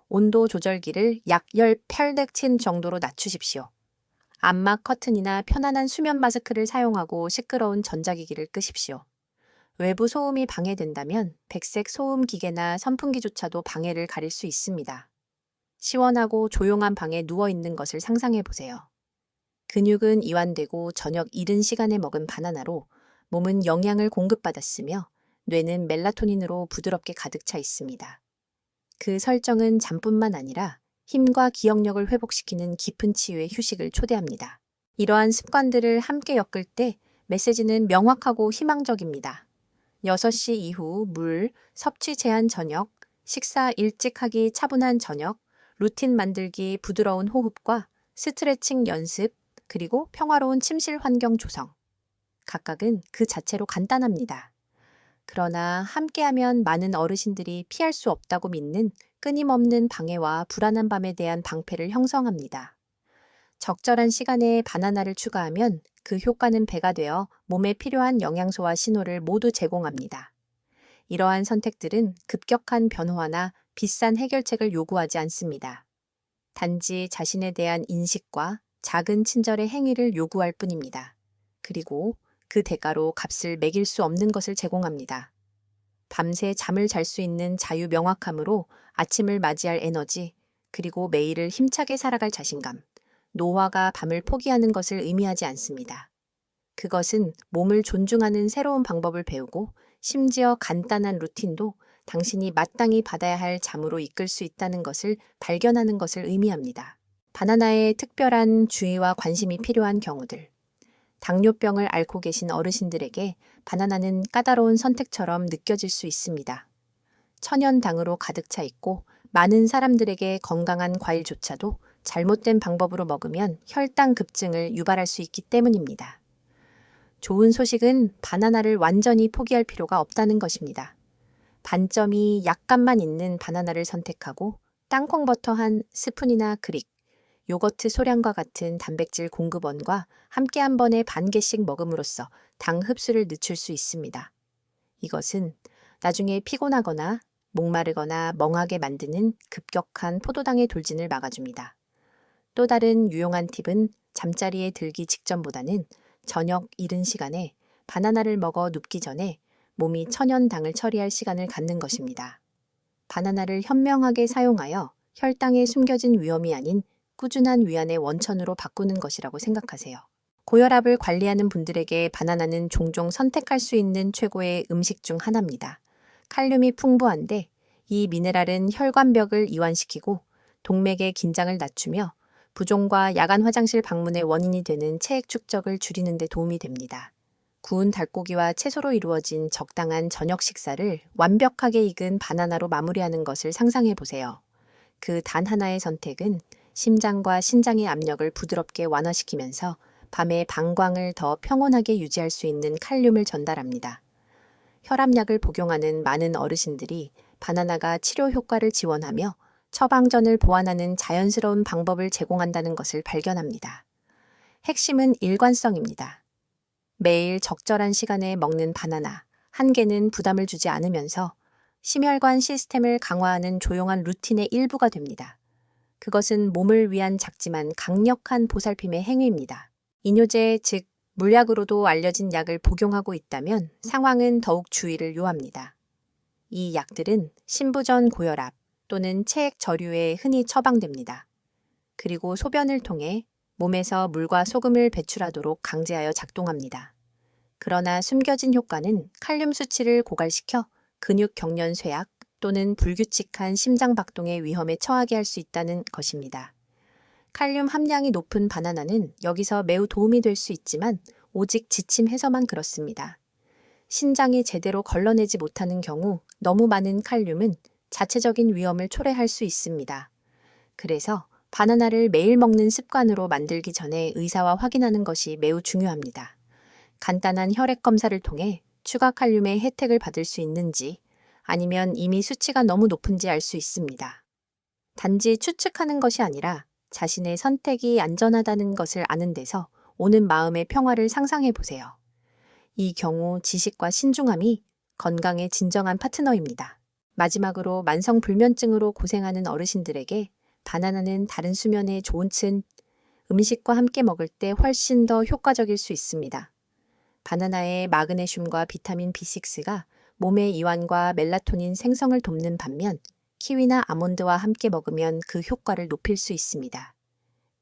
Speaker 1: 온도 조절기를 약 10펠덱친 정도로 낮추십시오. 암막 커튼이나 편안한 수면 마스크를 사용하고 시끄러운 전자기기를 끄십시오. 외부 소음이 방해된다면 백색 소음 기계나 선풍기조차도 방해를 가릴 수 있습니다. 시원하고 조용한 방에 누워 있는 것을 상상해 보세요. 근육은 이완되고 저녁 이른 시간에 먹은 바나나로 몸은 영양을 공급받았으며 뇌는 멜라토닌으로 부드럽게 가득 차 있습니다. 그 설정은 잠뿐만 아니라 힘과 기억력을 회복시키는 깊은 치유의 휴식을 초대합니다. 이러한 습관들을 함께 엮을 때 메시지는 명확하고 희망적입니다. 6시 이후 물, 섭취 제한 저녁, 식사 일찍 하기 차분한 저녁, 루틴 만들기 부드러운 호흡과 스트레칭 연습, 그리고 평화로운 침실 환경 조성. 각각은 그 자체로 간단합니다. 그러나 함께하면 많은 어르신들이 피할 수 없다고 믿는 끊임없는 방해와 불안한 밤에 대한 방패를 형성합니다. 적절한 시간에 바나나를 추가하면 그 효과는 배가 되어 몸에 필요한 영양소와 신호를 모두 제공합니다. 이러한 선택들은 급격한 변화나 비싼 해결책을 요구하지 않습니다. 단지 자신에 대한 인식과 작은 친절의 행위를 요구할 뿐입니다. 그리고 그 대가로 값을 매길 수 없는 것을 제공합니다. 밤새 잠을 잘 수 있는 자유 명확함으로 아침을 맞이할 에너지, 그리고 매일을 힘차게 살아갈 자신감, 노화가 밤을 포기하는 것을 의미하지 않습니다. 그것은 몸을 존중하는 새로운 방법을 배우고 심지어 간단한 루틴도 당신이 마땅히 받아야 할 잠으로 이끌 수 있다는 것을 발견하는 것을 의미합니다. 바나나의 특별한 주의와 관심이 필요한 경우들. 당뇨병을 앓고 계신 어르신들에게 바나나는 까다로운 선택처럼 느껴질 수 있습니다. 천연당으로 가득 차 있고 많은 사람들에게 건강한 과일조차도 잘못된 방법으로 먹으면 혈당 급증을 유발할 수 있기 때문입니다. 좋은 소식은 바나나를 완전히 포기할 필요가 없다는 것입니다. 반점이 약간만 있는 바나나를 선택하고 땅콩버터 한 스푼이나 그릭, 요거트 소량과 같은 단백질 공급원과 함께 한 번에 반 개씩 먹음으로써 당 흡수를 늦출 수 있습니다. 이것은 나중에 피곤하거나 목마르거나 멍하게 만드는 급격한 포도당의 돌진을 막아줍니다. 또 다른 유용한 팁은 잠자리에 들기 직전보다는 저녁 이른 시간에 바나나를 먹어 눕기 전에 몸이 천연당을 처리할 시간을 갖는 것입니다. 바나나를 현명하게 사용하여 혈당에 숨겨진 위험이 아닌 꾸준한 위안의 원천으로 바꾸는 것이라고 생각하세요. 고혈압을 관리하는 분들에게 바나나는 종종 선택할 수 있는 최고의 음식 중 하나입니다. 칼륨이 풍부한데 이 미네랄은 혈관벽을 이완시키고 동맥의 긴장을 낮추며 부종과 야간 화장실 방문의 원인이 되는 체액 축적을 줄이는 데 도움이 됩니다. 구운 닭고기와 채소로 이루어진 적당한 저녁 식사를 완벽하게 익은 바나나로 마무리하는 것을 상상해 보세요. 그 단 하나의 선택은 심장과 신장의 압력을 부드럽게 완화시키면서 밤의 방광을 더 평온하게 유지할 수 있는 칼륨을 전달합니다. 혈압약을 복용하는 많은 어르신들이 바나나가 치료 효과를 지원하며 처방전을 보완하는 자연스러운 방법을 제공한다는 것을 발견합니다. 핵심은 일관성입니다. 매일 적절한 시간에 먹는 바나나 한 개는 부담을 주지 않으면서 심혈관 시스템을 강화하는 조용한 루틴의 일부가 됩니다. 그것은 몸을 위한 작지만 강력한 보살핌의 행위입니다. 이뇨제, 즉 물약으로도 알려진 약을 복용하고 있다면 상황은 더욱 주의를 요합니다. 이 약들은 신부전 고혈압 또는 체액 저류에 흔히 처방됩니다. 그리고 소변을 통해 몸에서 물과 소금을 배출하도록 강제하여 작동합니다. 그러나 숨겨진 효과는 칼륨 수치를 고갈시켜 근육 경련 쇠약 또는 불규칙한 심장 박동의 위험에 처하게 할 수 있다는 것입니다. 칼륨 함량이 높은 바나나는 여기서 매우 도움이 될 수 있지만 오직 지침해서만 그렇습니다. 신장이 제대로 걸러내지 못하는 경우 너무 많은 칼륨은 자체적인 위험을 초래할 수 있습니다. 그래서 바나나를 매일 먹는 습관으로 만들기 전에 의사와 확인하는 것이 매우 중요합니다. 간단한 혈액 검사를 통해 추가 칼륨의 혜택을 받을 수 있는지 아니면 이미 수치가 너무 높은지 알 수 있습니다. 단지 추측하는 것이 아니라 자신의 선택이 안전하다는 것을 아는 데서 오는 마음의 평화를 상상해 보세요. 이 경우 지식과 신중함이 건강의 진정한 파트너입니다. 마지막으로 만성불면증으로 고생하는 어르신들에게 바나나는 다른 수면에 좋은 음식과 함께 먹을 때 훨씬 더 효과적일 수 있습니다. 바나나의 마그네슘과 비타민 B6가 몸의 이완과 멜라토닌 생성을 돕는 반면 키위나 아몬드와 함께 먹으면 그 효과를 높일 수 있습니다.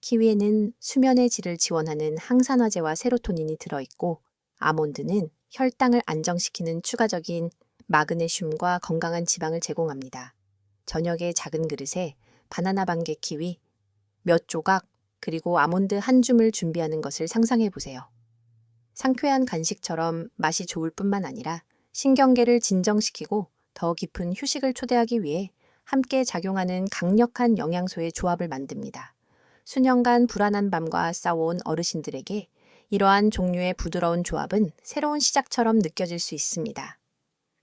Speaker 1: 키위에는 수면의 질을 지원하는 항산화제와 세로토닌이 들어있고 아몬드는 혈당을 안정시키는 추가적인 마그네슘과 건강한 지방을 제공합니다. 저녁에 작은 그릇에 바나나 반 개 키위, 몇 조각, 그리고 아몬드 한 줌을 준비하는 것을 상상해 보세요. 상쾌한 간식처럼 맛이 좋을 뿐만 아니라 신경계를 진정시키고 더 깊은 휴식을 초대하기 위해 함께 작용하는 강력한 영양소의 조합을 만듭니다. 수년간 불안한 밤과 싸워온 어르신들에게 이러한 종류의 부드러운 조합은 새로운 시작처럼 느껴질 수 있습니다.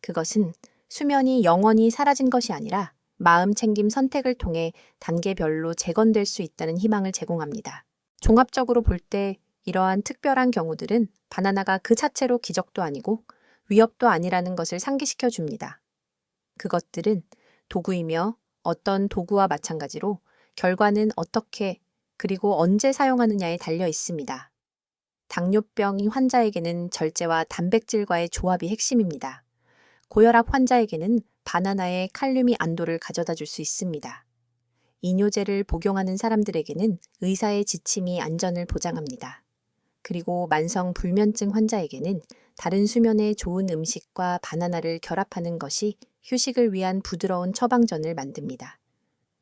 Speaker 1: 그것은 수면이 영원히 사라진 것이 아니라 마음 챙김 선택을 통해 단계별로 재건될 수 있다는 희망을 제공합니다. 종합적으로 볼 때 이러한 특별한 경우들은 바나나가 그 자체로 기적도 아니고 위협도 아니라는 것을 상기시켜 줍니다. 그것들은 도구이며 어떤 도구와 마찬가지로 결과는 어떻게 그리고 언제 사용하느냐에 달려 있습니다. 당뇨병 환자에게는 절제와 단백질과의 조합이 핵심입니다. 고혈압 환자에게는 바나나의 칼륨이 안도를 가져다 줄 수 있습니다. 이뇨제를 복용하는 사람들에게는 의사의 지침이 안전을 보장합니다. 그리고 만성 불면증 환자에게는 다른 수면에 좋은 음식과 바나나를 결합하는 것이 휴식을 위한 부드러운 처방전을 만듭니다.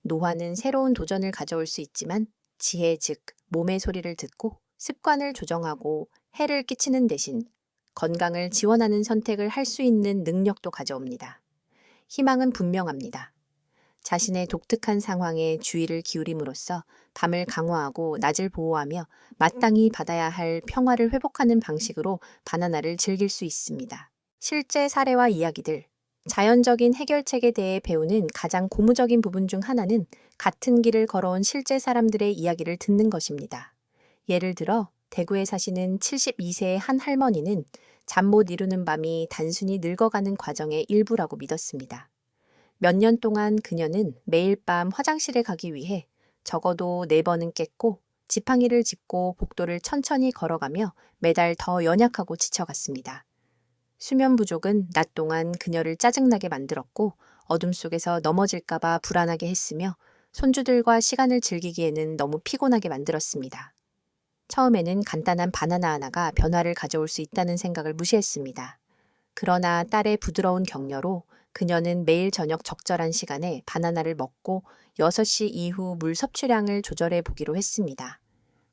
Speaker 1: 노화는 새로운 도전을 가져올 수 있지만 지혜 즉 몸의 소리를 듣고 습관을 조정하고 해를 끼치는 대신 건강을 지원하는 선택을 할 수 있는 능력도 가져옵니다. 희망은 분명합니다. 자신의 독특한 상황에 주의를 기울임으로써 밤을 강화하고 낮을 보호하며 마땅히 받아야 할 평화를 회복하는 방식으로 바나나를 즐길 수 있습니다. 실제 사례와 이야기들, 자연적인 해결책에 대해 배우는 가장 고무적인 부분 중 하나는 같은 길을 걸어온 실제 사람들의 이야기를 듣는 것입니다. 예를 들어 대구에 사시는 72세의 한 할머니는 잠 못 이루는 밤이 단순히 늙어가는 과정의 일부라고 믿었습니다. 몇 년 동안 그녀는 매일 밤 화장실에 가기 위해 적어도 4번은 깼고 지팡이를 짚고 복도를 천천히 걸어가며 매달 더 연약하고 지쳐갔습니다. 수면 부족은 낮 동안 그녀를 짜증나게 만들었고 어둠 속에서 넘어질까봐 불안하게 했으며 손주들과 시간을 즐기기에는 너무 피곤하게 만들었습니다. 처음에는 간단한 바나나 하나가 변화를 가져올 수 있다는 생각을 무시했습니다. 그러나 딸의 부드러운 격려로 그녀는 매일 저녁 적절한 시간에 바나나를 먹고 6시 이후 물 섭취량을 조절해 보기로 했습니다.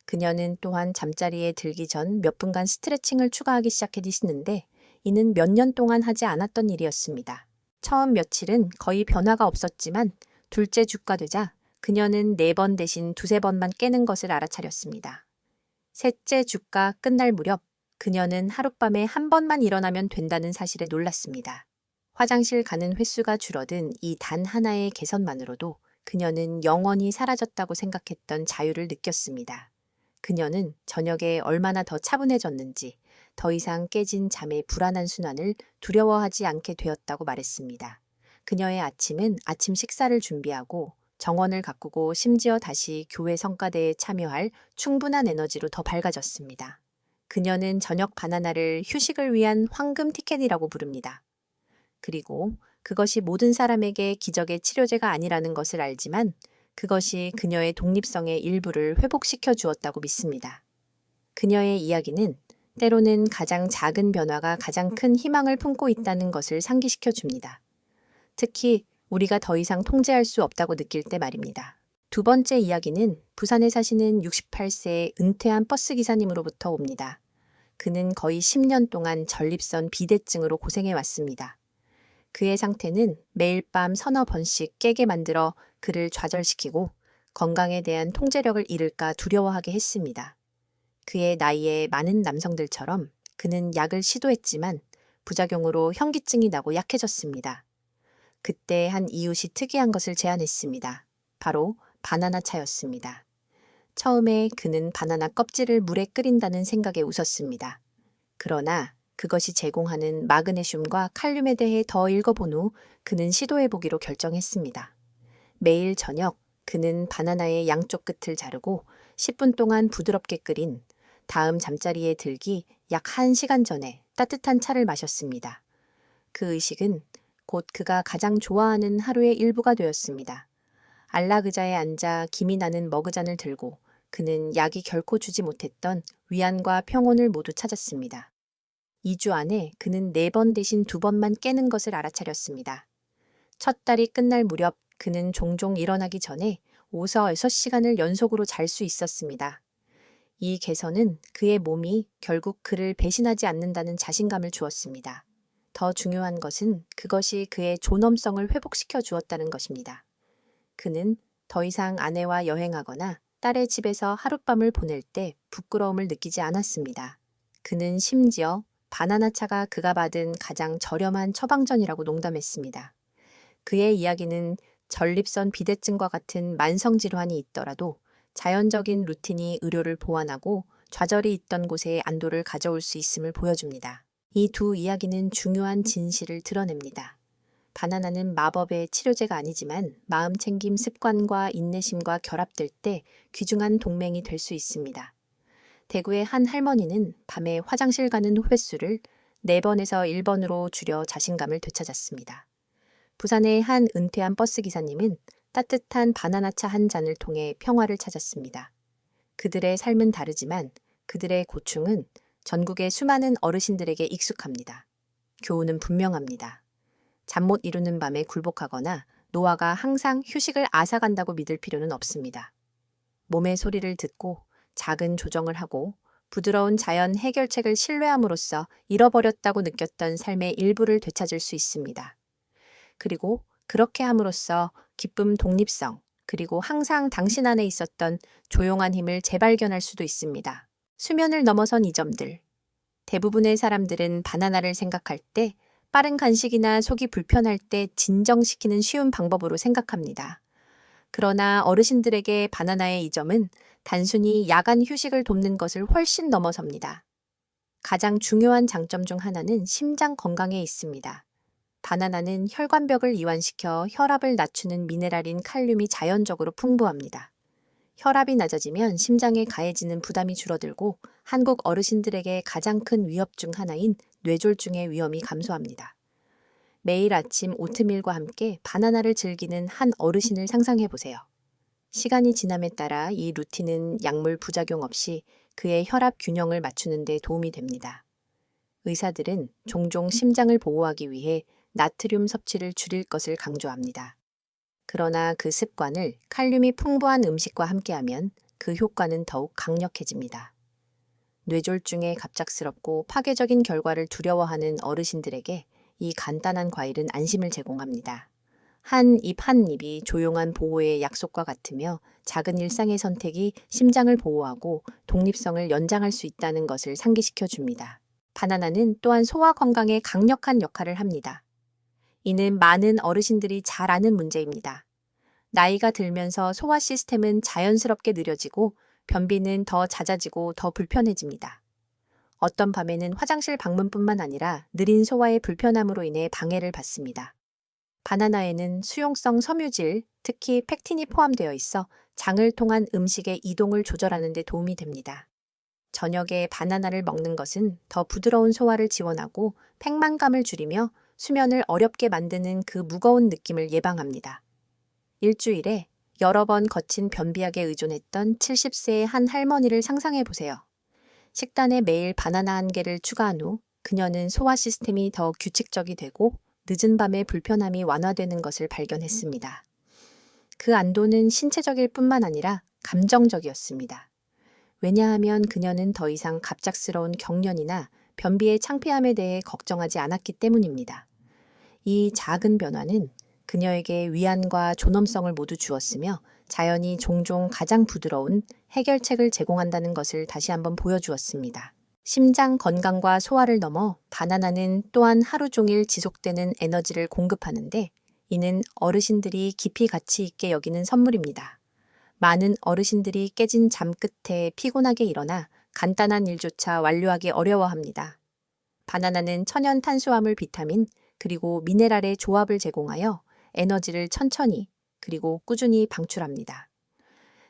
Speaker 1: 그녀는 또한 잠자리에 들기 전 몇 분간 스트레칭을 추가하기 시작했는데 이는 몇 년 동안 하지 않았던 일이었습니다. 처음 며칠은 거의 변화가 없었지만 둘째 주가 되자 그녀는 4번 대신 2~3번만 깨는 것을 알아차렸습니다. 셋째 주가 끝날 무렵 그녀는 하룻밤에 한 번만 일어나면 된다는 사실에 놀랐습니다. 화장실 가는 횟수가 줄어든 이 단 하나의 개선만으로도 그녀는 영원히 사라졌다고 생각했던 자유를 느꼈습니다. 그녀는 저녁에 얼마나 더 차분해졌는지 더 이상 깨진 잠의 불안한 순환을 두려워하지 않게 되었다고 말했습니다. 그녀의 아침은 아침 식사를 준비하고 정원을 가꾸고 심지어 다시 교회 성가대에 참여할 충분한 에너지로 더 밝아졌습니다. 그녀는 저녁 바나나를 휴식을 위한 황금 티켓이라고 부릅니다. 그리고 그것이 모든 사람에게 기적의 치료제가 아니라는 것을 알지만 그것이 그녀의 독립성의 일부를 회복시켜 주었다고 믿습니다. 그녀의 이야기는 때로는 가장 작은 변화가 가장 큰 희망을 품고 있다는 것을 상기시켜 줍니다. 특히 우리가 더 이상 통제할 수 없다고 느낄 때 말입니다. 두 번째 이야기는 부산에 사시는 68세의 은퇴한 버스 기사님으로부터 옵니다. 그는 거의 10년 동안 전립선 비대증으로 고생해 왔습니다. 그의 상태는 매일 밤 서너 번씩 깨게 만들어 그를 좌절시키고 건강에 대한 통제력을 잃을까 두려워하게 했습니다. 그의 나이에 많은 남성들처럼 그는 약을 시도했지만 부작용으로 현기증이 나고 약해졌습니다. 그때 한 이웃이 특이한 것을 제안했습니다. 바로 바나나 차였습니다. 처음에 그는 바나나 껍질을 물에 끓인다는 생각에 웃었습니다. 그러나 그것이 제공하는 마그네슘과 칼륨에 대해 더 읽어본 후 그는 시도해보기로 결정했습니다. 매일 저녁 그는 바나나의 양쪽 끝을 자르고 10분 동안 부드럽게 끓인 다음 잠자리에 들기 약 1시간 전에 따뜻한 차를 마셨습니다. 그 의식은 곧 그가 가장 좋아하는 하루의 일부가 되었습니다. 안락 의자에 앉아 김이 나는 머그잔을 들고 그는 약이 결코 주지 못했던 위안과 평온을 모두 찾았습니다. 2주 안에 그는 4번 대신 2번만 깨는 것을 알아차렸습니다. 첫 달이 끝날 무렵 그는 종종 일어나기 전에 5~6시간을 연속으로 잘 수 있었습니다. 이 개선은 그의 몸이 결국 그를 배신하지 않는다는 자신감을 주었습니다. 더 중요한 것은 그것이 그의 존엄성을 회복시켜 주었다는 것입니다. 그는 더 이상 아내와 여행하거나 딸의 집에서 하룻밤을 보낼 때 부끄러움을 느끼지 않았습니다. 그는 심지어 바나나차가 그가 받은 가장 저렴한 처방전이라고 농담했습니다. 그의 이야기는 전립선 비대증과 같은 만성질환이 있더라도 자연적인 루틴이 의료를 보완하고 좌절이 있던 곳에 안도를 가져올 수 있음을 보여줍니다. 이 두 이야기는 중요한 진실을 드러냅니다. 바나나는 마법의 치료제가 아니지만 마음챙김 습관과 인내심과 결합될 때 귀중한 동맹이 될 수 있습니다. 대구의 한 할머니는 밤에 화장실 가는 횟수를 4번에서 1번으로 줄여 자신감을 되찾았습니다. 부산의 한 은퇴한 버스 기사님은 따뜻한 바나나차 한 잔을 통해 평화를 찾았습니다. 그들의 삶은 다르지만 그들의 고충은 전국의 수많은 어르신들에게 익숙합니다. 교훈은 분명합니다. 잠 못 이루는 밤에 굴복하거나 노화가 항상 휴식을 앗아간다고 믿을 필요는 없습니다. 몸의 소리를 듣고 작은 조정을 하고 부드러운 자연 해결책을 신뢰함으로써 잃어버렸다고 느꼈던 삶의 일부를 되찾을 수 있습니다. 그리고 그렇게 함으로써 기쁨, 독립성, 그리고 항상 당신 안에 있었던 조용한 힘을 재발견할 수도 있습니다. 수면을 넘어선 이 점들. 대부분의 사람들은 바나나를 생각할 때 빠른 간식이나 속이 불편할 때 진정시키는 쉬운 방법으로 생각합니다. 그러나 어르신들에게 바나나의 이점은 단순히 야간 휴식을 돕는 것을 훨씬 넘어섭니다. 가장 중요한 장점 중 하나는 심장 건강에 있습니다. 바나나는 혈관벽을 이완시켜 혈압을 낮추는 미네랄인 칼륨이 자연적으로 풍부합니다. 혈압이 낮아지면 심장에 가해지는 부담이 줄어들고 한국 어르신들에게 가장 큰 위협 중 하나인 뇌졸중의 위험이 감소합니다. 매일 아침 오트밀과 함께 바나나를 즐기는 한 어르신을 상상해 보세요. 시간이 지남에 따라 이 루틴은 약물 부작용 없이 그의 혈압 균형을 맞추는 데 도움이 됩니다. 의사들은 종종 심장을 보호하기 위해 나트륨 섭취를 줄일 것을 강조합니다. 그러나 그 습관을 칼륨이 풍부한 음식과 함께하면 그 효과는 더욱 강력해집니다. 뇌졸중의 갑작스럽고 파괴적인 결과를 두려워하는 어르신들에게 이 간단한 과일은 안심을 제공합니다. 한 입 한 입이 조용한 보호의 약속과 같으며 작은 일상의 선택이 심장을 보호하고 독립성을 연장할 수 있다는 것을 상기시켜 줍니다. 바나나는 또한 소화 건강에 강력한 역할을 합니다. 이는 많은 어르신들이 잘 아는 문제입니다. 나이가 들면서 소화 시스템은 자연스럽게 느려지고 변비는 더 잦아지고 더 불편해집니다. 어떤 밤에는 화장실 방문뿐만 아니라 느린 소화의 불편함으로 인해 방해를 받습니다. 바나나에는 수용성 섬유질, 특히 팩틴이 포함되어 있어 장을 통한 음식의 이동을 조절하는 데 도움이 됩니다. 저녁에 바나나를 먹는 것은 더 부드러운 소화를 지원하고 팽만감을 줄이며 수면을 어렵게 만드는 그 무거운 느낌을 예방합니다. 일주일에 여러 번 거친 변비약에 의존했던 70세의 한 할머니를 상상해 보세요. 식단에 매일 바나나 한 개를 추가한 후 그녀는 소화 시스템이 더 규칙적이 되고 늦은 밤의 불편함이 완화되는 것을 발견했습니다. 그 안도는 신체적일 뿐만 아니라 감정적이었습니다. 왜냐하면 그녀는 더 이상 갑작스러운 경련이나 변비의 창피함에 대해 걱정하지 않았기 때문입니다. 이 작은 변화는 그녀에게 위안과 존엄성을 모두 주었으며 자연이 종종 가장 부드러운 해결책을 제공한다는 것을 다시 한번 보여주었습니다. 심장 건강과 소화를 넘어 바나나는 또한 하루 종일 지속되는 에너지를 공급하는데 이는 어르신들이 깊이 가치 있게 여기는 선물입니다. 많은 어르신들이 깨진 잠 끝에 피곤하게 일어나 간단한 일조차 완료하기 어려워합니다. 바나나는 천연 탄수화물, 비타민, 그리고 미네랄의 조합을 제공하여 에너지를 천천히 그리고 꾸준히 방출합니다.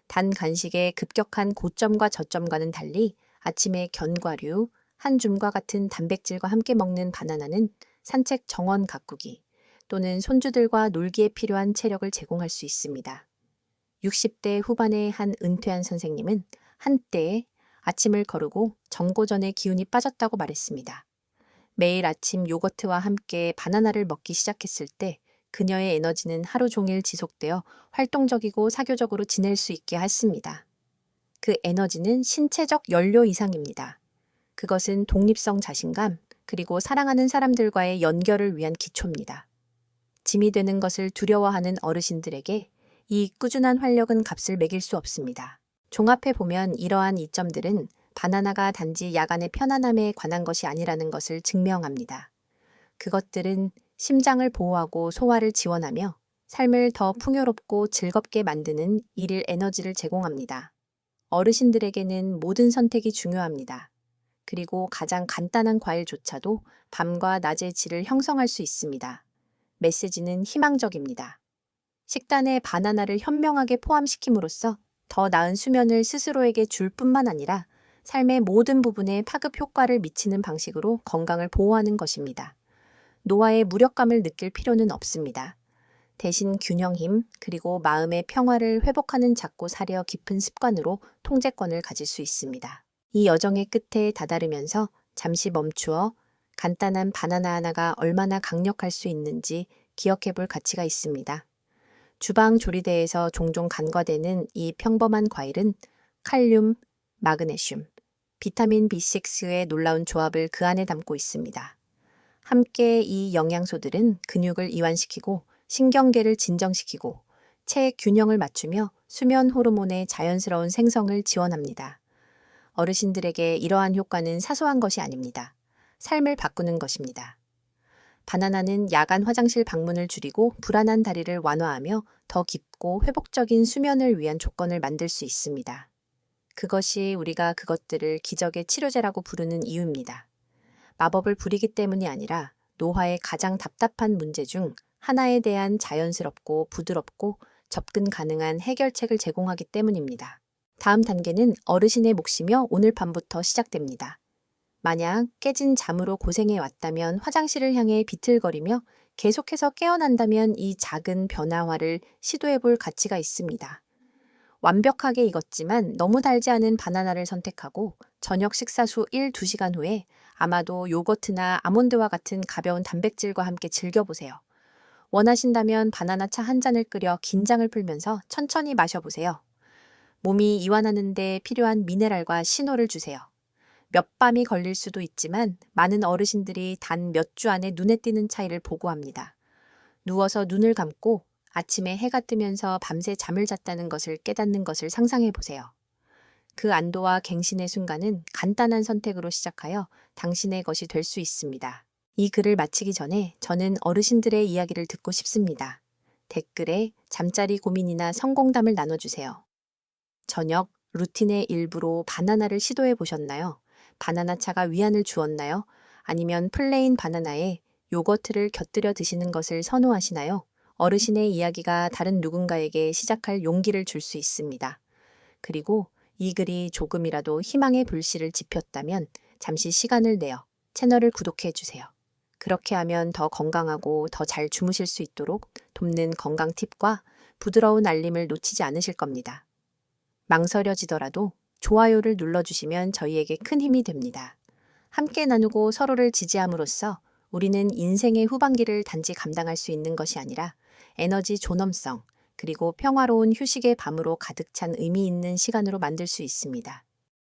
Speaker 1: 단 간식의 급격한 고점과 저점과는 달리 아침에 견과류, 한 줌과 같은 단백질과 함께 먹는 바나나는 산책 정원 가꾸기 또는 손주들과 놀기에 필요한 체력을 제공할 수 있습니다. 60대 후반의 한 은퇴한 선생님은 한때 아침을 거르고 정고전의 기운이 빠졌다고 말했습니다. 매일 아침 요거트와 함께 바나나를 먹기 시작했을 때 그녀의 에너지는 하루 종일 지속되어 활동적이고 사교적으로 지낼 수 있게 했습니다. 그 에너지는 신체적 연료 이상입니다. 그것은 독립성, 자신감, 그리고 사랑하는 사람들과의 연결을 위한 기초입니다. 짐이 되는 것을 두려워하는 어르신들에게 이 꾸준한 활력은 값을 매길 수 없습니다. 종합해 보면 이러한 이점들은 바나나가 단지 야간의 편안함에 관한 것이 아니라는 것을 증명합니다. 그것들은 심장을 보호하고 소화를 지원하며 삶을 더 풍요롭고 즐겁게 만드는 일일 에너지를 제공합니다. 어르신들에게는 모든 선택이 중요합니다. 그리고 가장 간단한 과일조차도 밤과 낮의 질을 형성할 수 있습니다. 메시지는 희망적입니다. 식단에 바나나를 현명하게 포함시킴으로써 더 나은 수면을 스스로에게 줄 뿐만 아니라 삶의 모든 부분에 파급 효과를 미치는 방식으로 건강을 보호하는 것입니다. 노화의 무력감을 느낄 필요는 없습니다. 대신 균형힘 그리고 마음의 평화를 회복하는 작고 사려 깊은 습관으로 통제권을 가질 수 있습니다. 이 여정의 끝에 다다르면서 잠시 멈추어 간단한 바나나 하나가 얼마나 강력할 수 있는지 기억해 볼 가치가 있습니다. 주방 조리대에서 종종 간과되는 이 평범한 과일은 칼륨, 마그네슘, 비타민 B6의 놀라운 조합을 그 안에 담고 있습니다. 함께 이 영양소들은 근육을 이완시키고 신경계를 진정시키고 체의 균형을 맞추며 수면 호르몬의 자연스러운 생성을 지원합니다. 어르신들에게 이러한 효과는 사소한 것이 아닙니다. 삶을 바꾸는 것입니다. 바나나는 야간 화장실 방문을 줄이고 불안한 다리를 완화하며 더 깊고 회복적인 수면을 위한 조건을 만들 수 있습니다. 그것이 우리가 그것들을 기적의 치료제라고 부르는 이유입니다. 마법을 부리기 때문이 아니라 노화의 가장 답답한 문제 중 하나에 대한 자연스럽고 부드럽고 접근 가능한 해결책을 제공하기 때문입니다. 다음 단계는 어르신의 몫이며 오늘 밤부터 시작됩니다. 만약 깨진 잠으로 고생해 왔다면 화장실을 향해 비틀거리며 계속해서 깨어난다면 이 작은 변화화를 시도해 볼 가치가 있습니다. 완벽하게 익었지만 너무 달지 않은 바나나를 선택하고 저녁 식사 후 1~2시간 후에 아마도 요거트나 아몬드와 같은 가벼운 단백질과 함께 즐겨보세요. 원하신다면 바나나 차 한 잔을 끓여 긴장을 풀면서 천천히 마셔보세요. 몸이 이완하는 데 필요한 미네랄과 신호를 주세요. 몇 밤이 걸릴 수도 있지만 많은 어르신들이 단 몇 주 안에 눈에 띄는 차이를 보고합니다. 누워서 눈을 감고 아침에 해가 뜨면서 밤새 잠을 잤다는 것을 깨닫는 것을 상상해 보세요. 그 안도와 갱신의 순간은 간단한 선택으로 시작하여 당신의 것이 될 수 있습니다. 이 글을 마치기 전에 저는 어르신들의 이야기를 듣고 싶습니다. 댓글에 잠자리 고민이나 성공담을 나눠주세요. 저녁 루틴의 일부로 바나나를 시도해 보셨나요? 바나나 차가 위안을 주었나요? 아니면 플레인 바나나에 요거트를 곁들여 드시는 것을 선호하시나요? 어르신의 이야기가 다른 누군가에게 시작할 용기를 줄 수 있습니다. 그리고 이 글이 조금이라도 희망의 불씨를 지폈다면 잠시 시간을 내어 채널을 구독해 주세요. 그렇게 하면 더 건강하고 더 잘 주무실 수 있도록 돕는 건강 팁과 부드러운 알림을 놓치지 않으실 겁니다. 망설여지더라도 좋아요를 눌러주시면 저희에게 큰 힘이 됩니다. 함께 나누고 서로를 지지함으로써 우리는 인생의 후반기를 단지 감당할 수 있는 것이 아니라 에너지 존엄성, 그리고 평화로운 휴식의 밤으로 가득 찬 의미 있는 시간으로 만들 수 있습니다.